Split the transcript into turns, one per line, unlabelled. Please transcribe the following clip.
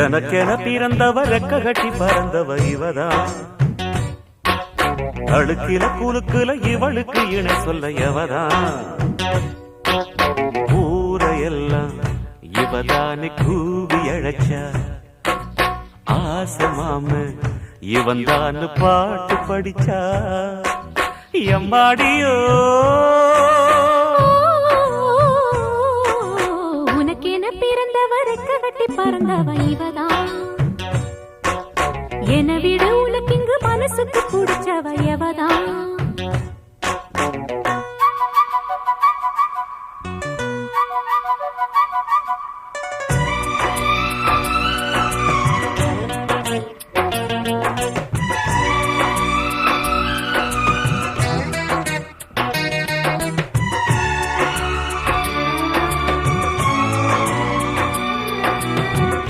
எனக்கென பிறந்தவ ரெக்க கட்டி பறந்தவ இவதான். அழுக்கில குலுக்குல இவளுக்கு இணை சொல்ல எவதான். ஊரையெல்லாம் இவதானே கூவி அழைச்சா. ஆசமாம இவன் தான் பாட்டு படிச்சா. எம்மாடியோ
உனக்கென பிறந்தவ ரெக்க கட்டி பறந்தவ இவதான். என விட உனக்கு இங்கு மனசுக்கு பிடிச்சவ எவதான்.